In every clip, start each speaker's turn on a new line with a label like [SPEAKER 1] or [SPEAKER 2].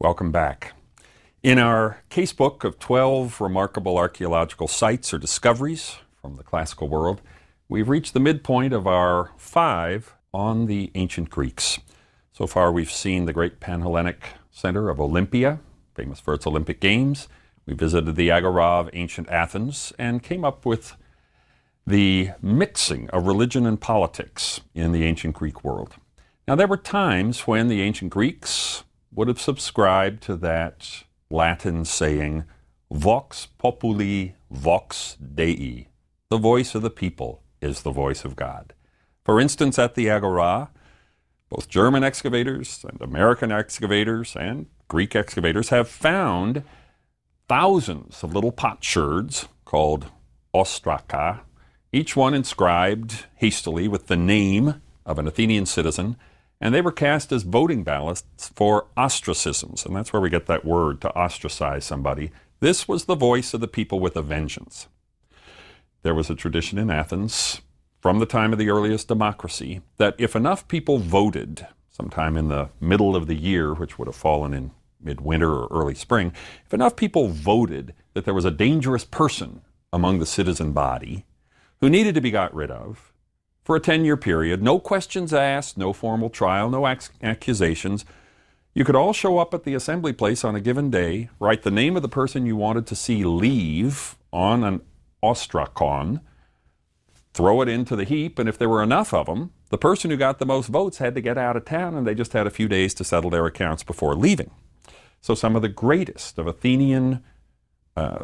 [SPEAKER 1] Welcome back. In our casebook of 12 remarkable archaeological sites or discoveries from the classical world, we've reached the midpoint of our 5 on the ancient Greeks. So far we've seen the great Panhellenic center of Olympia, famous for its Olympic Games. We visited the Agora of ancient Athens and came up with the mixing of religion and politics in the ancient Greek world. Now, there were times when the ancient Greeks would have subscribed to that Latin saying, vox populi, vox Dei. The voice of the people is the voice of God. For instance, at the Agora, both German excavators and American excavators and Greek excavators have found thousands of little potsherds called ostraka, each one inscribed hastily with the name of an Athenian citizen, and they were cast as voting ballots for ostracisms, and that's where we get that word, to ostracize somebody. This was the voice of the people with a vengeance. There was a tradition in Athens from the time of the earliest democracy that if enough people voted sometime in the middle of the year, which would have fallen in midwinter or early spring, if enough people voted that there was a dangerous person among the citizen body who needed to be got rid of for a 10-year period, no questions asked, no formal trial, no accusations, you could all show up at the assembly place on a given day, write the name of the person you wanted to see leave on an ostrakon, throw it into the heap, and if there were enough of them, the person who got the most votes had to get out of town, and they just had a few days to settle their accounts before leaving. So some of the greatest of Athenian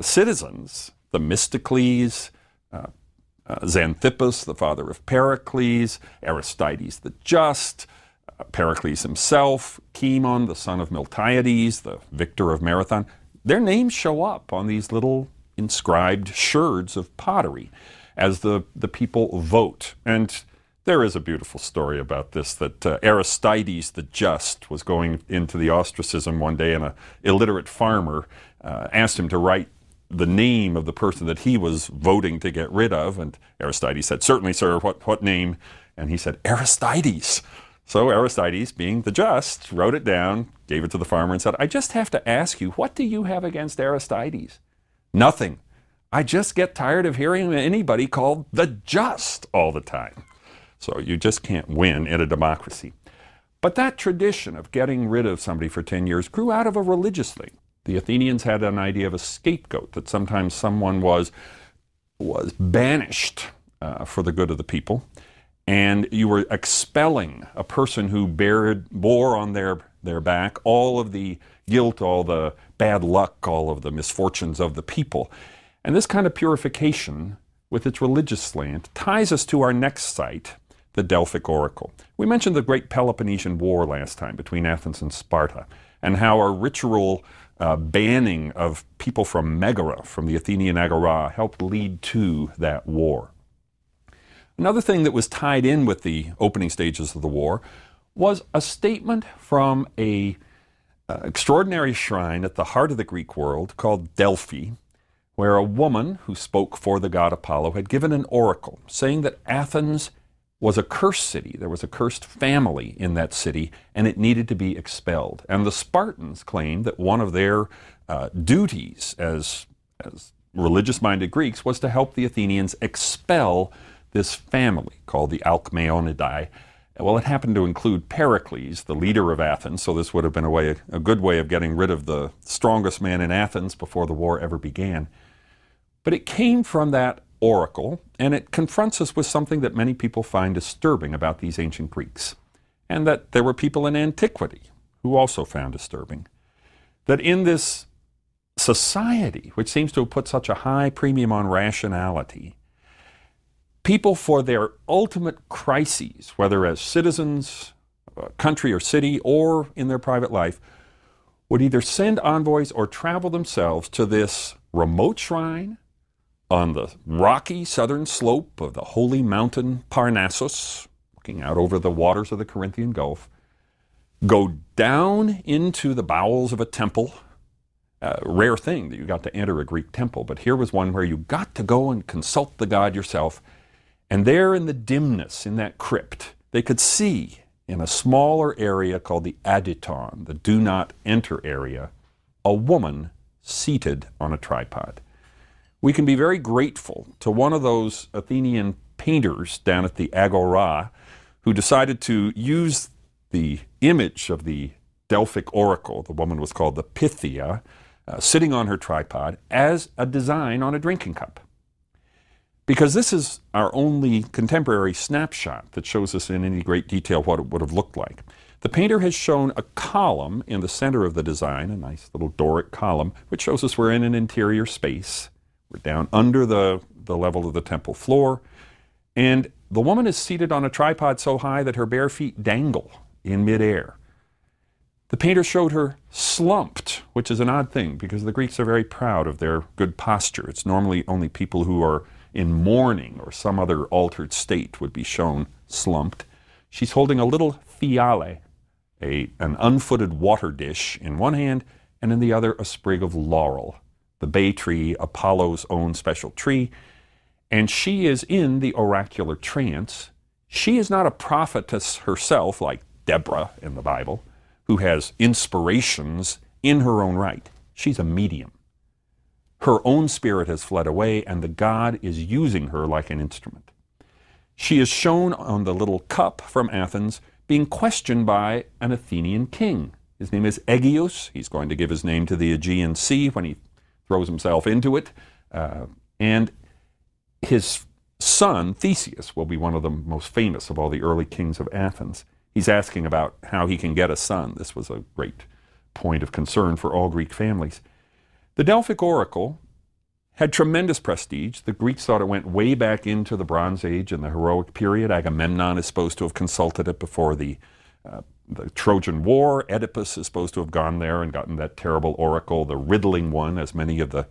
[SPEAKER 1] citizens, Themistocles, Xanthippus, the father of Pericles, Aristides the Just, Pericles himself, Cimon, the son of Miltiades, the victor of Marathon, their names show up on these little inscribed sherds of pottery as the people vote. And there is a beautiful story about this, that Aristides the Just was going into the ostracism one day, and an illiterate farmer asked him to write the name of the person that he was voting to get rid of. And Aristides said, "Certainly, sir, what name?" And he said, "Aristides." So Aristides, being the just, wrote it down, gave it to the farmer, and said, "I just have to ask you, what do you have against Aristides?" "Nothing. I just get tired of hearing anybody called the just all the time." So you just can't win in a democracy. But that tradition of getting rid of somebody for 10 years grew out of a religious thing. The Athenians had an idea of a scapegoat, that sometimes someone was banished for the good of the people, and you were expelling a person who bore on their back all of the guilt, all the bad luck, all of the misfortunes of the people. And this kind of purification, with its religious slant, ties us to our next site, the Delphic Oracle. We mentioned the great Peloponnesian War last time between Athens and Sparta, and how a ritual banning of people from Megara, from the Athenian Agora, helped lead to that war. Another thing that was tied in with the opening stages of the war was a statement from a extraordinary shrine at the heart of the Greek world called Delphi, where a woman who spoke for the god Apollo had given an oracle saying that Athens was a cursed city. There was a cursed family in that city, and it needed to be expelled. And the Spartans claimed that one of their duties as religious-minded Greeks was to help the Athenians expel this family called the Alcmaeonidae. Well, it happened to include Pericles, the leader of Athens, so this would have been a good way of getting rid of the strongest man in Athens before the war ever began. But it came from that oracle, and it confronts us with something that many people find disturbing about these ancient Greeks, and that there were people in antiquity who also found disturbing. That in this society, which seems to have put such a high premium on rationality, people for their ultimate crises, whether as citizens of a country or city or in their private life, would either send envoys or travel themselves to this remote shrine on the rocky southern slope of the holy mountain Parnassus, looking out over the waters of the Corinthian Gulf, go down into the bowels of a temple. A rare thing that you got to enter a Greek temple, but here was one where you got to go and consult the god yourself. And there in the dimness, in that crypt, they could see in a smaller area called the aditon, the do not enter area, a woman seated on a tripod. We can be very grateful to one of those Athenian painters down at the Agora who decided to use the image of the Delphic oracle, the woman was called the Pythia, sitting on her tripod, as a design on a drinking cup. Because this is our only contemporary snapshot that shows us in any great detail what it would have looked like. The painter has shown a column in the center of the design, a nice little Doric column, which shows us we're in an interior space. We're down under the level of the temple floor, and the woman is seated on a tripod so high that her bare feet dangle in midair. The painter showed her slumped, which is an odd thing because the Greeks are very proud of their good posture. It's normally only people who are in mourning or some other altered state would be shown slumped. She's holding a little fiale, an unfooted water dish in one hand, and in the other a sprig of laurel, the bay tree, Apollo's own special tree. And she is in the oracular trance. She is not a prophetess herself like Deborah in the Bible, who has inspirations in her own right. She's a medium. Her own spirit has fled away, and the God is using her like an instrument. She is shown on the little cup from Athens being questioned by an Athenian king. His name is Aegeus. He's going to give his name to the Aegean Sea when he throws himself into it. And his son, Theseus, will be one of the most famous of all the early kings of Athens. He's asking about how he can get a son. This was a great point of concern for all Greek families. The Delphic oracle had tremendous prestige. The Greeks thought it went way back into the Bronze Age and the heroic period. Agamemnon is supposed to have consulted it before the Trojan War. Oedipus is supposed to have gone there and gotten that terrible oracle, the riddling one, as many of the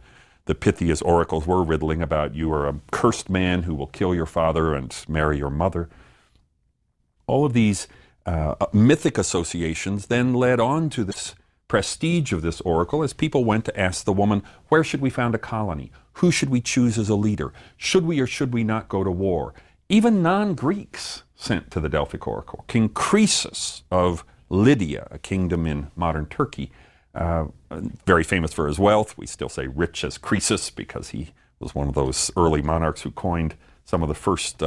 [SPEAKER 1] Pythia's oracles were riddling about you are a cursed man who will kill your father and marry your mother. All of these mythic associations then led on to this prestige of this oracle as people went to ask the woman, where should we found a colony? Who should we choose as a leader? Should we or should we not go to war? Even non-Greeks sent to the Delphic oracle. King Croesus of Lydia, a kingdom in modern Turkey, very famous for his wealth. We still say rich as Croesus because he was one of those early monarchs who coined some of the first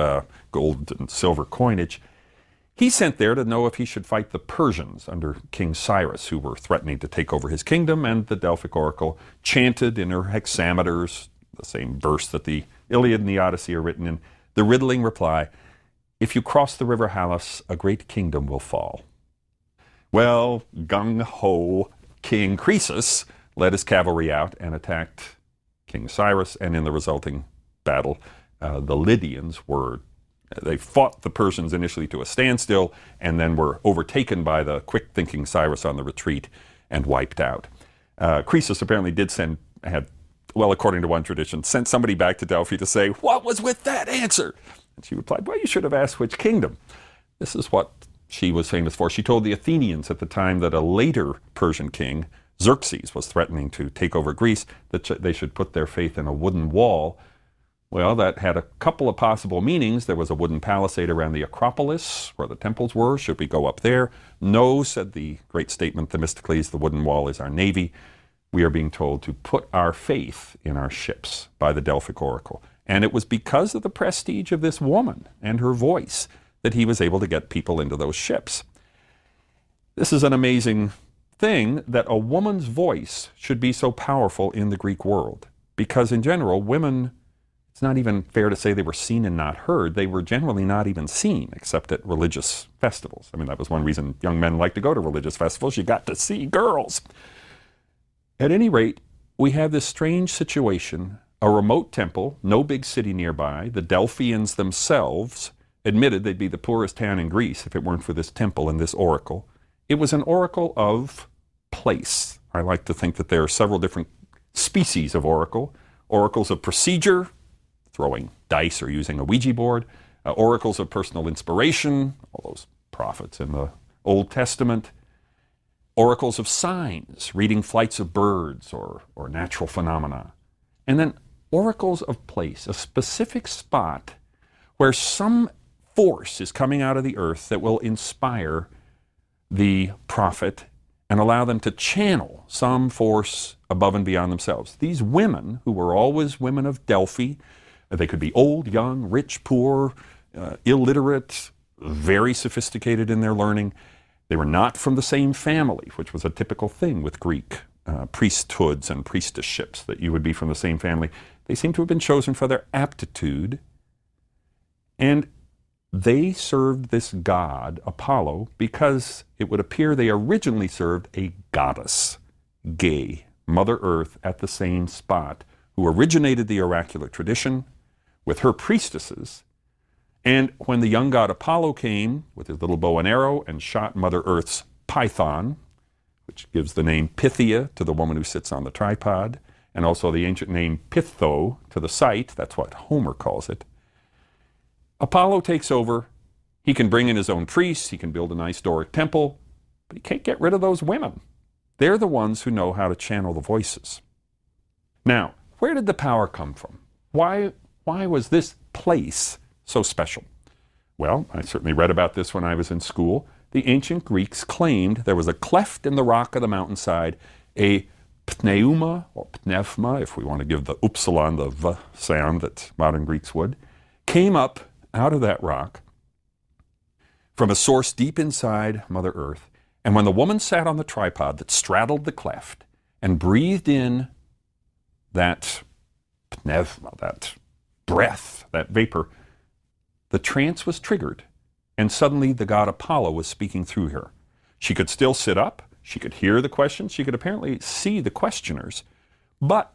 [SPEAKER 1] gold and silver coinage. He sent there to know if he should fight the Persians under King Cyrus, who were threatening to take over his kingdom, and the Delphic oracle chanted in her hexameters, the same verse that the Iliad and the Odyssey are written in, the riddling reply, if you cross the river Halys, a great kingdom will fall. Well, gung-ho King Croesus led his cavalry out and attacked King Cyrus, and in the resulting battle, the Lydians they fought the Persians initially to a standstill and then were overtaken by the quick-thinking Cyrus on the retreat and wiped out. Croesus apparently according to one tradition, sent somebody back to Delphi to say, what was with that answer? And she replied, well, you should have asked which kingdom. This is what she was famous for. She told the Athenians at the time that a later Persian king, Xerxes, was threatening to take over Greece, that they should put their faith in a wooden wall. Well, that had a couple of possible meanings. There was a wooden palisade around the Acropolis where the temples were. Should we go up there? No, said the great statement, Themistocles, the wooden wall is our navy. We are being told to put our faith in our ships by the Delphic oracle. And it was because of the prestige of this woman and her voice that he was able to get people into those ships. This is an amazing thing that a woman's voice should be so powerful in the Greek world. Because in general, women, it's not even fair to say they were seen and not heard. They were generally not even seen except at religious festivals. I mean, that was one reason young men like to go to religious festivals. You got to see girls. At any rate, we have this strange situation, a remote temple, no big city nearby. The Delphians themselves admitted they'd be the poorest town in Greece if it weren't for this temple and this oracle. It was an oracle of place. I like to think that there are several different species of oracle. Oracles of procedure, throwing dice or using a Ouija board. Oracles of personal inspiration, all those prophets in the Old Testament. Oracles of signs, reading flights of birds or natural phenomena. And then oracles of place, a specific spot where some force is coming out of the earth that will inspire the prophet and allow them to channel some force above and beyond themselves. These women, who were always women of Delphi, they could be old, young, rich, poor, illiterate, very sophisticated in their learning. They were not from the same family, which was a typical thing with Greek priesthoods and priestesships, that you would be from the same family. They seem to have been chosen for their aptitude, and they served this god, Apollo, because it would appear they originally served a goddess, Ge, Mother Earth, at the same spot, who originated the oracular tradition with her priestesses. And when the young god Apollo came with his little bow and arrow and shot Mother Earth's python, which gives the name Pythia to the woman who sits on the tripod, and also the ancient name Pytho to the site, that's what Homer calls it. Apollo takes over. He can bring in his own priests, he can build a nice Doric temple, but he can't get rid of those women. They're the ones who know how to channel the voices. Now, where did the power come from? Why was this place so special? Well, I certainly read about this when I was in school. The ancient Greeks claimed there was a cleft in the rock of the mountainside, a pneuma, or pneuma, if we want to give the upsilon the v sound that modern Greeks would, came up out of that rock from a source deep inside Mother Earth. And when the woman sat on the tripod that straddled the cleft and breathed in that pneuma, that breath, that vapor, the trance was triggered, and suddenly the god Apollo was speaking through her. She could still sit up, she could hear the questions, she could apparently see the questioners, but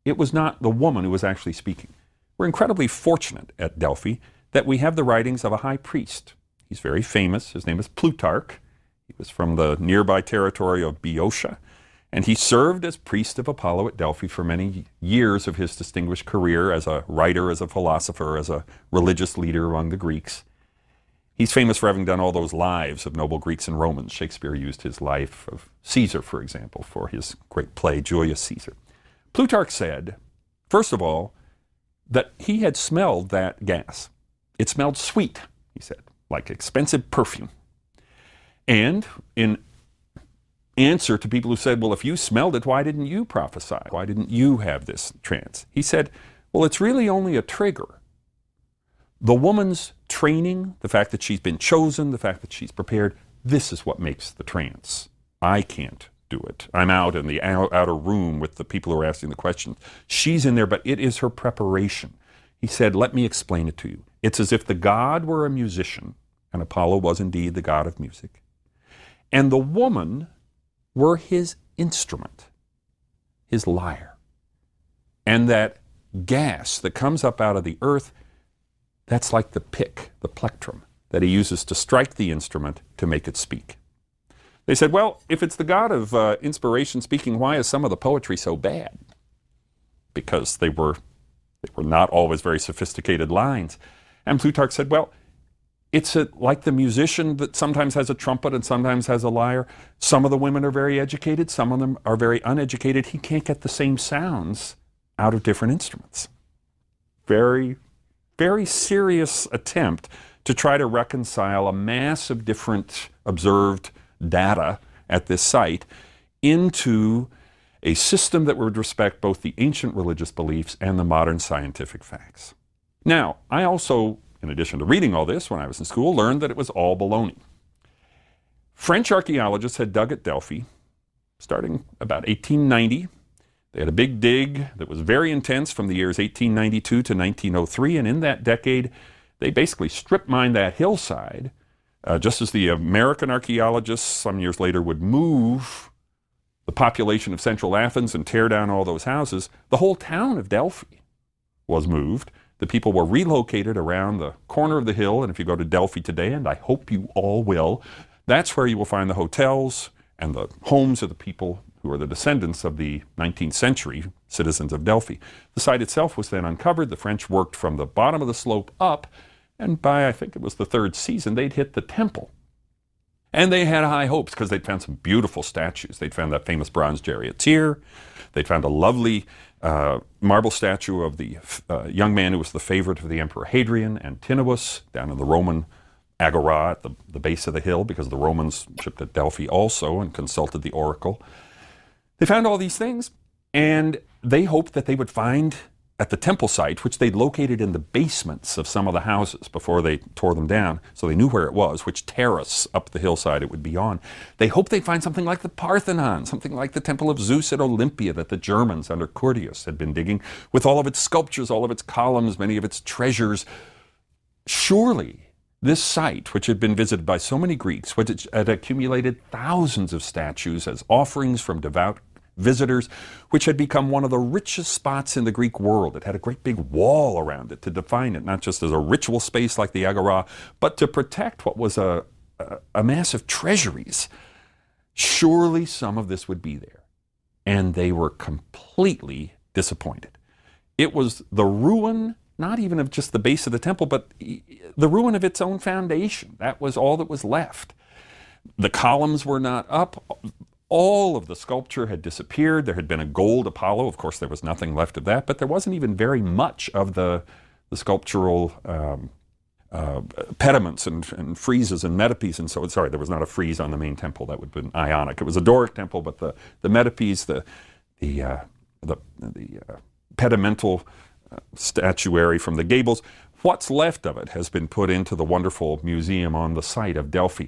[SPEAKER 1] it was not the woman who was actually speaking. We're incredibly fortunate at Delphi that we have the writings of a high priest. He's very famous. His name is Plutarch. He was from the nearby territory of Boeotia, and he served as priest of Apollo at Delphi for many years of his distinguished career as a writer, as a philosopher, as a religious leader among the Greeks. He's famous for having done all those lives of noble Greeks and Romans. Shakespeare used his life of Caesar, for example, for his great play, Julius Caesar. Plutarch said, first of all, that he had smelled that gas. It smelled sweet, he said, like expensive perfume. And in answer to people who said, well, if you smelled it, why didn't you prophesy? Why didn't you have this trance? He said, well, it's really only a trigger. The woman's training, the fact that she's been chosen, the fact that she's prepared, this is what makes the trance. I can't do it. I'm out in the outer room with the people who are asking the questions. She's in there, but it is her preparation. He said, let me explain it to you. It's as if the god were a musician, and Apollo was indeed the god of music, and the woman were his instrument, his lyre. And that gas that comes up out of the earth, that's like the pick, the plectrum, that he uses to strike the instrument to make it speak. They said, well, if it's the god of inspiration speaking, why is some of the poetry so bad? Because they were not always very sophisticated lines. And Plutarch said, well, it's like the musician that sometimes has a trumpet and sometimes has a lyre. Some of the women are very educated, some of them are very uneducated. He can't get the same sounds out of different instruments. Very, very serious attempt to try to reconcile a mass of different observed data at this site into a system that would respect both the ancient religious beliefs and the modern scientific facts. Now, I also, in addition to reading all this when I was in school, learned that it was all baloney. French archaeologists had dug at Delphi starting about 1890. They had a big dig that was very intense from the years 1892 to 1903, and in that decade, they basically strip mined that hillside, just as the American archaeologists some years later would move the population of central Athens and tear down all those houses. The whole town of Delphi was moved. The people were relocated around the corner of the hill, and if you go to Delphi today, and I hope you all will, that's where you will find the hotels and the homes of the people who are the descendants of the 19th century citizens of Delphi. The site itself was then uncovered. The French worked from the bottom of the slope up, and by, I think it was the third season, they'd hit the temple. And they had high hopes because they'd found some beautiful statues. They'd found that famous bronze charioteer. They'd found a lovely marble statue of the young man who was the favorite of the Emperor Hadrian, Antinous, down in the Roman agora at the base of the hill, because the Romans shipped at Delphi also and consulted the oracle. They found all these things, and they hoped that they would find at the temple site, which they'd located in the basements of some of the houses before they tore them down, so they knew where it was, which terrace up the hillside it would be on. They hoped they'd find something like the Parthenon, something like the Temple of Zeus at Olympia that the Germans under Curtius had been digging, with all of its sculptures, all of its columns, many of its treasures. Surely this site, which had been visited by so many Greeks, which had accumulated thousands of statues as offerings from devout visitors, which had become one of the richest spots in the Greek world. It had a great big wall around it to define it, not just as a ritual space like the agora, but to protect what was a mass of treasuries. Surely some of this would be there. And they were completely disappointed. It was the ruin, not even of just the base of the temple, but the ruin of its own foundation. That was all that was left. The columns were not up. All of the sculpture had disappeared. There had been a gold Apollo. Of course, there was nothing left of that, but there wasn't even very much of the sculptural pediments and friezes and metopes. And so, sorry, there was not a frieze on the main temple. That would have been Ionic. It was a Doric temple, but the metopes, the pedimental statuary from the gables, what's left of it has been put into the wonderful museum on the site of Delphi.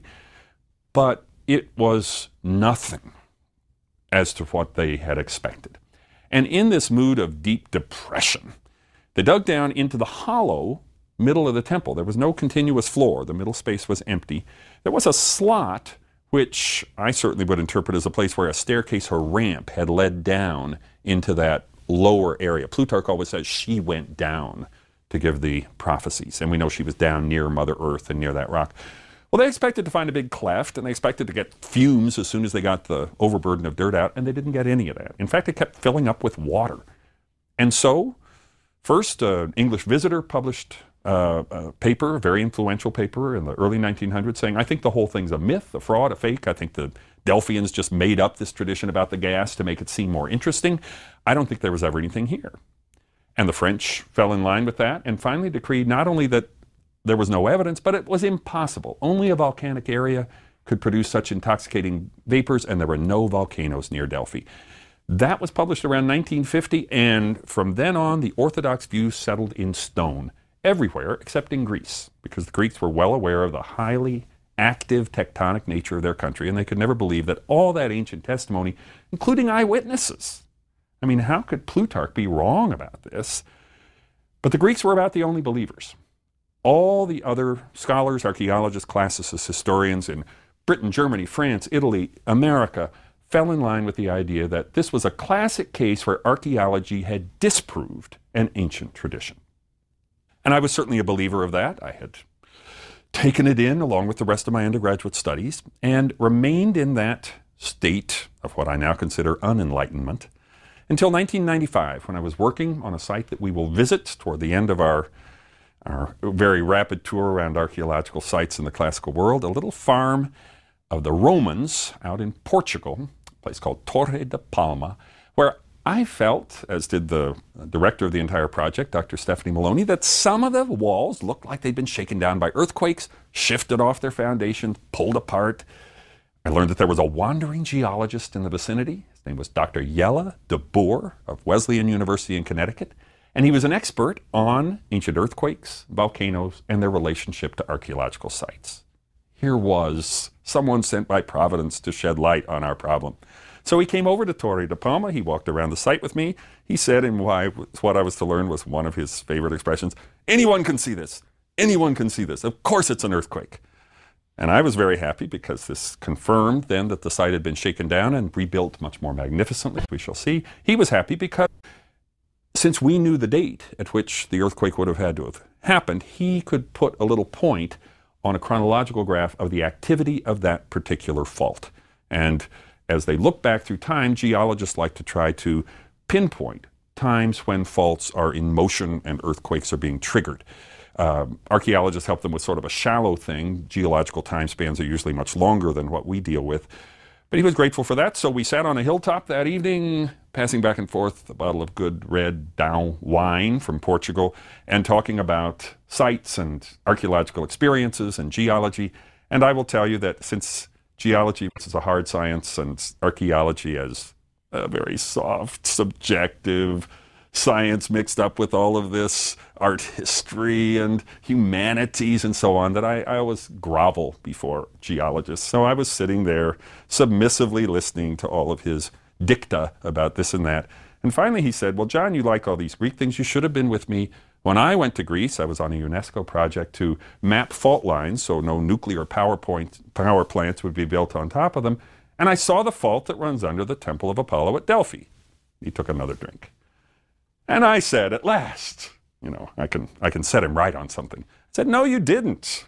[SPEAKER 1] But it was nothing as to what they had expected. And in this mood of deep depression, they dug down into the hollow middle of the temple. There was no continuous floor. The middle space was empty. There was a slot, which I certainly would interpret as a place where a staircase or ramp had led down into that lower area. Plutarch always says she went down to give the prophecies, and we know she was down near Mother Earth and near that rock. Well, they expected to find a big cleft, and they expected to get fumes as soon as they got the overburden of dirt out, and they didn't get any of that. In fact, it kept filling up with water. And so, first, an English visitor published a paper, a very influential paper in the early 1900s, saying, I think the whole thing's a myth, a fraud, a fake. I think the Delphians just made up this tradition about the gas to make it seem more interesting. I don't think there was ever anything here. And the French fell in line with that and finally decreed not only that there was no evidence, but it was impossible. Only a volcanic area could produce such intoxicating vapors, and there were no volcanoes near Delphi. That was published around 1950, and from then on, the orthodox view settled in stone everywhere except in Greece, because the Greeks were well aware of the highly active tectonic nature of their country, and they could never believe that all that ancient testimony, including eyewitnesses. I mean, how could Plutarch be wrong about this? But the Greeks were about the only believers. All the other scholars, archaeologists, classicists, historians in Britain, Germany, France, Italy, America fell in line with the idea that this was a classic case where archaeology had disproved an ancient tradition. And I was certainly a believer of that. I had taken it in along with the rest of my undergraduate studies and remained in that state of what I now consider unenlightenment until 1995, when I was working on a site that we will visit toward the end of our very rapid tour around archaeological sites in the classical world, a little farm of the Romans out in Portugal, a place called Torre de Palma, where I felt, as did the director of the entire project, Dr. Stephanie Maloney, that some of the walls looked like they'd been shaken down by earthquakes, shifted off their foundations, pulled apart. I learned that there was a wandering geologist in the vicinity. His name was Dr. Jelle de Boer of Wesleyan University in Connecticut. And he was an expert on ancient earthquakes, volcanoes, and their relationship to archaeological sites. Here was someone sent by Providence to shed light on our problem. So he came over to Torre de Palma. He walked around the site with me. He said, and what I was to learn was one of his favorite expressions, anyone can see this. Anyone can see this. Of course it's an earthquake. And I was very happy because this confirmed then that the site had been shaken down and rebuilt much more magnificently, we shall see. He was happy because since we knew the date at which the earthquake would have had to have happened, he could put a little point on a chronological graph of the activity of that particular fault. And as they look back through time, geologists like to try to pinpoint times when faults are in motion and earthquakes are being triggered. Archaeologists help them with sort of a shallow thing. Geological time spans are usually much longer than what we deal with. But he was grateful for that, so we sat on a hilltop that evening, passing back and forth a bottle of good red Down wine from Portugal and talking about sites and archaeological experiences and geology. And I will tell you that since geology is a hard science and archaeology is a very soft, subjective science mixed up with all of this art history and humanities and so on, that I always grovel before geologists. So I was sitting there submissively listening to all of his dicta about this and that. And finally he said, well, John, you like all these Greek things. You should have been with me when I went to Greece. I was on a UNESCO project to map fault lines so no nuclear power plants would be built on top of them. And I saw the fault that runs under the Temple of Apollo at Delphi. He took another drink. And I said, at last, I can set him right on something. I said, no, you didn't.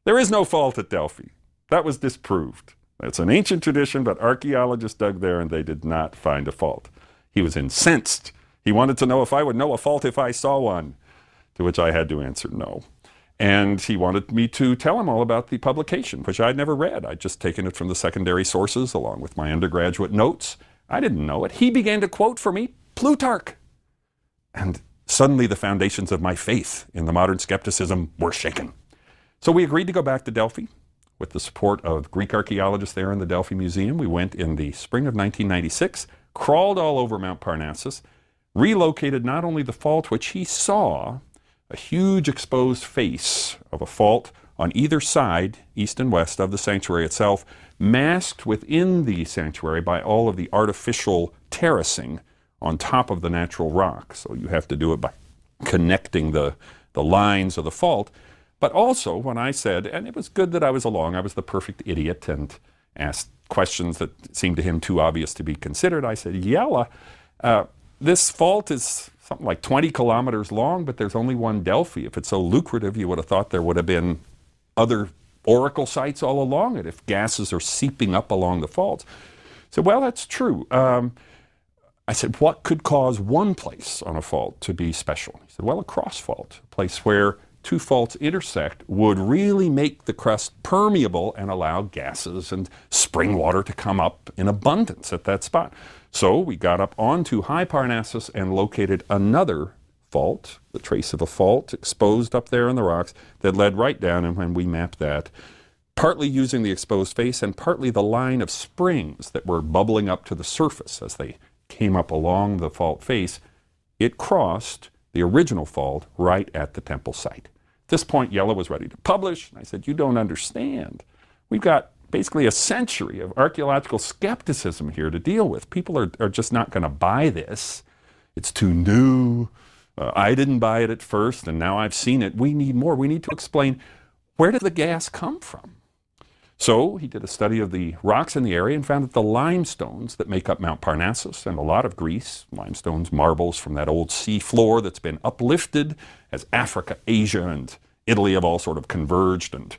[SPEAKER 1] There is no fault at Delphi. That was disproved. It's an ancient tradition, but archaeologists dug there and they did not find a fault. He was incensed. He wanted to know if I would know a fault if I saw one, to which I had to answer no. And he wanted me to tell him all about the publication, which I'd never read. I'd just taken it from the secondary sources along with my undergraduate notes. I didn't know it. He began to quote for me Plutarch. And suddenly the foundations of my faith in the modern skepticism were shaken. So we agreed to go back to Delphi with the support of Greek archaeologists there in the Delphi Museum. We went in the spring of 1996, crawled all over Mount Parnassus, relocated not only the fault, which he saw, a huge exposed face of a fault on either side, east and west of the sanctuary itself, masked within the sanctuary by all of the artificial terracing on top of the natural rock. So you have to do it by connecting the lines of the fault. But also when I said, and it was good that I was along, I was the perfect idiot and asked questions that seemed to him too obvious to be considered. I said, Yella, this fault is something like 20 kilometers long, but there's only one Delphi. If it's so lucrative, you would have thought there would have been other oracle sites all along it if gases are seeping up along the faults. So, well, that's true. I said, what could cause one place on a fault to be special? He said, well, a cross fault, a place where two faults intersect would really make the crust permeable and allow gases and spring water to come up in abundance at that spot. So we got up onto High Parnassus and located another fault, the trace of a fault exposed up there in the rocks that led right down. And when we mapped that, partly using the exposed face and partly the line of springs that were bubbling up to the surface as they came up along the fault face, it crossed the original fault right at the temple site. At this point, Yella was ready to publish. And I said, you don't understand. We've got basically a century of archaeological skepticism here to deal with. People are just not going to buy this. It's too new. I didn't buy it at first, and now I've seen it. We need more. We need to explain, where did the gas come from? So he did a study of the rocks in the area and found that the limestones that make up Mount Parnassus and a lot of Greece, limestones, marbles from that old sea floor that's been uplifted as Africa, Asia, and Italy have all sort of converged and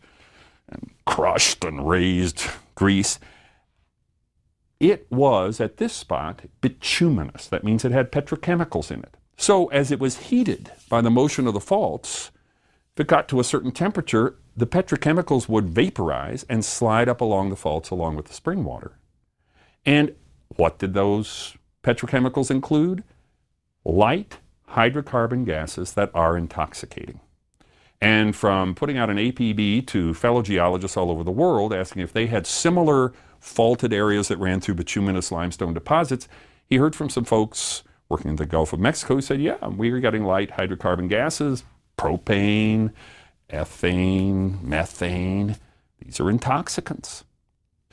[SPEAKER 1] crushed and raised Greece. It was, at this spot, bituminous. That means it had petrochemicals in it. So as it was heated by the motion of the faults, if it got to a certain temperature, the petrochemicals would vaporize and slide up along the faults along with the spring water. And what did those petrochemicals include? Light hydrocarbon gases that are intoxicating. And from putting out an APB to fellow geologists all over the world asking if they had similar faulted areas that ran through bituminous limestone deposits, he heard from some folks working in the Gulf of Mexico who said, yeah, we were getting light hydrocarbon gases, propane, ethane, methane. These are intoxicants.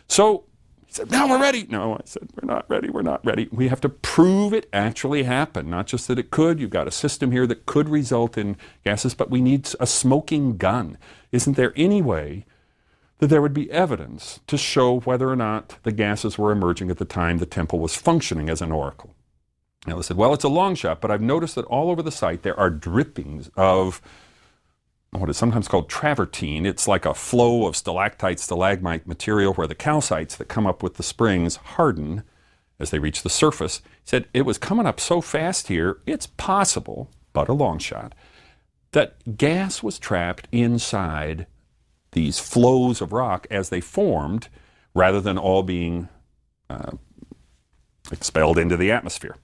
[SPEAKER 1] So he said, now we're ready. No, I said, we're not ready. We're not ready. We have to prove it actually happened, not just that it could. You've got a system here that could result in gases, but we need a smoking gun. Isn't there any way that there would be evidence to show whether or not the gases were emerging at the time the temple was functioning as an oracle? And I said, well, it's a long shot, but I've noticed that all over the site there are drippings of what is sometimes called travertine. It's like a flow of stalactite, stalagmite material where the calcites that come up with the springs harden as they reach the surface. He said it was coming up so fast here, it's possible, but a long shot, that gas was trapped inside these flows of rock as they formed rather than all being expelled into the atmosphere.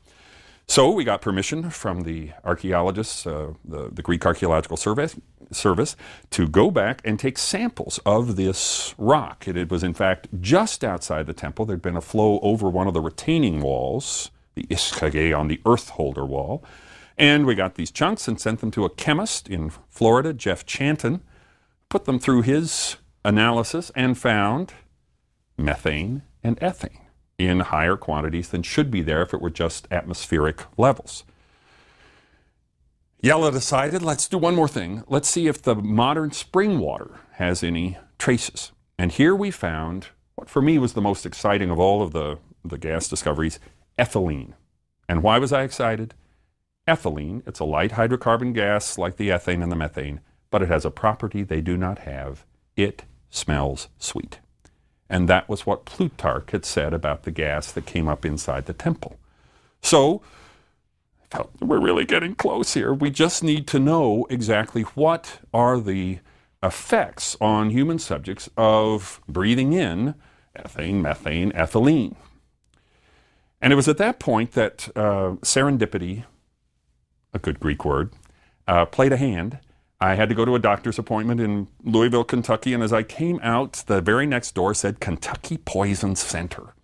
[SPEAKER 1] So we got permission from the archaeologists, the Greek Archaeological Service, to go back and take samples of this rock. It was, in fact, just outside the temple. There'd been a flow over one of the retaining walls, the iskage on the earth holder wall. And we got these chunks and sent them to a chemist in Florida, Jeff Chanton, put them through his analysis and found methane and ethane in higher quantities than should be there if it were just atmospheric levels. Yella decided, let's do one more thing. Let's see if the modern spring water has any traces. And here we found what for me was the most exciting of all of the gas discoveries, ethylene. And why was I excited? Ethylene, it's a light hydrocarbon gas like the ethane and the methane, but it has a property they do not have. It smells sweet. And that was what Plutarch had said about the gas that came up inside the temple. So I felt we're really getting close here. We just need to know exactly what are the effects on human subjects of breathing in ethane, methane, ethylene. And it was at that point that serendipity, a good Greek word, played a hand. I had to go to a doctor's appointment in Louisville, Kentucky, and as I came out, the very next door said Kentucky Poison Center.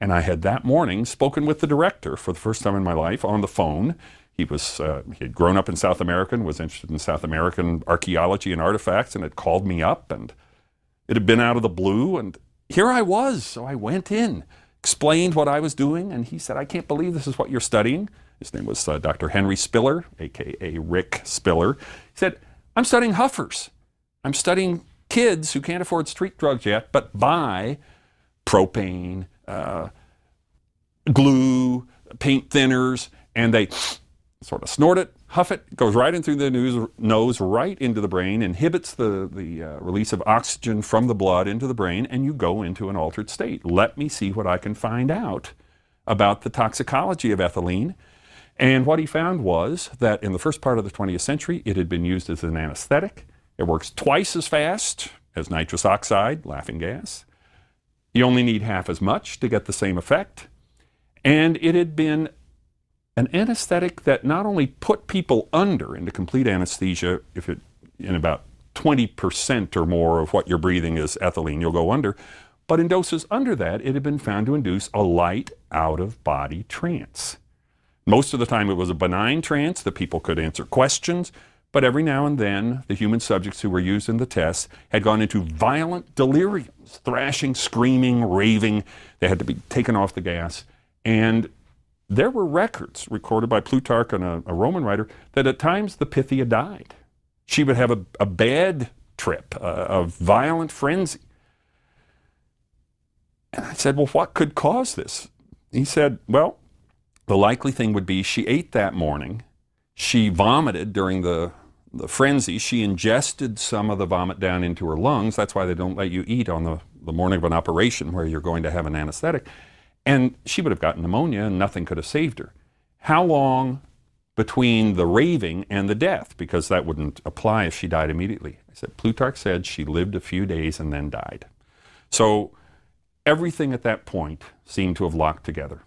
[SPEAKER 1] And I had that morning spoken with the director for the first time in my life on the phone. He had grown up in South America and was interested in South American archaeology and artifacts and had called me up, and it had been out of the blue, and here I was. So I went in, explained what I was doing, and he said, I can't believe this is what you're studying. His name was Dr. Henry Spiller, a.k.a. Rick Spiller. He said, I'm studying huffers. I'm studying kids who can't afford street drugs yet, but buy propane, glue, paint thinners, and they sort of snort it, huff it, goes right in through the nose, right into the brain, inhibits the release of oxygen from the blood into the brain, and you go into an altered state. Let me see what I can find out about the toxicology of ethylene. And what he found was that in the first part of the 20th century, it had been used as an anesthetic. It works twice as fast as nitrous oxide, laughing gas. You only need half as much to get the same effect. And it had been an anesthetic that not only put people under into complete anesthesia, if it in about 20% or more of what you're breathing is ethylene, you'll go under, but in doses under that, it had been found to induce a light out-of-body trance. Most of the time it was a benign trance that people could answer questions, but every now and then the human subjects who were used in the tests had gone into violent deliriums, thrashing, screaming, raving. They had to be taken off the gas. And there were records recorded by Plutarch and a Roman writer that at times the Pythia died. She would have a bad trip, a violent frenzy. And I said, well, what could cause this? He said, well, the likely thing would be she ate that morning, she vomited during the frenzy, she ingested some of the vomit down into her lungs. That's why they don't let you eat on the morning of an operation where you're going to have an anesthetic. And she would have gotten pneumonia and nothing could have saved her. How long between the raving and the death? Because that wouldn't apply if she died immediately. I said, Plutarch said she lived a few days and then died. So everything at that point seemed to have locked together.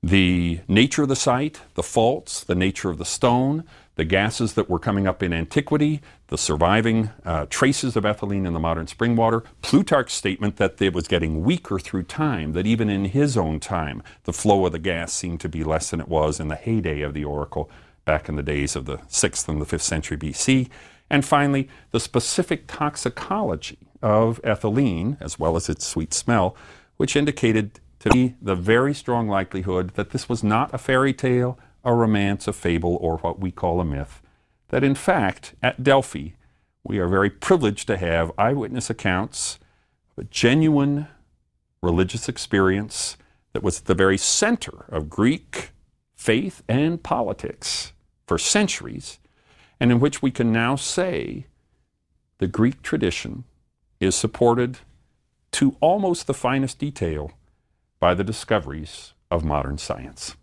[SPEAKER 1] The nature of the site, the faults, the nature of the stone, the gases that were coming up in antiquity, the surviving traces of ethylene in the modern spring water, Plutarch's statement that it was getting weaker through time, that even in his own time, the flow of the gas seemed to be less than it was in the heyday of the oracle back in the days of the 6th and the 5th century BC. And finally, the specific toxicology of ethylene, as well as its sweet smell, which indicated to me the very strong likelihood that this was not a fairy tale, a romance, a fable, or what we call a myth. That in fact, at Delphi, we are very privileged to have eyewitness accounts of a genuine religious experience that was at the very center of Greek faith and politics for centuries, and in which we can now say the Greek tradition is supported to almost the finest detail by the discoveries of modern science.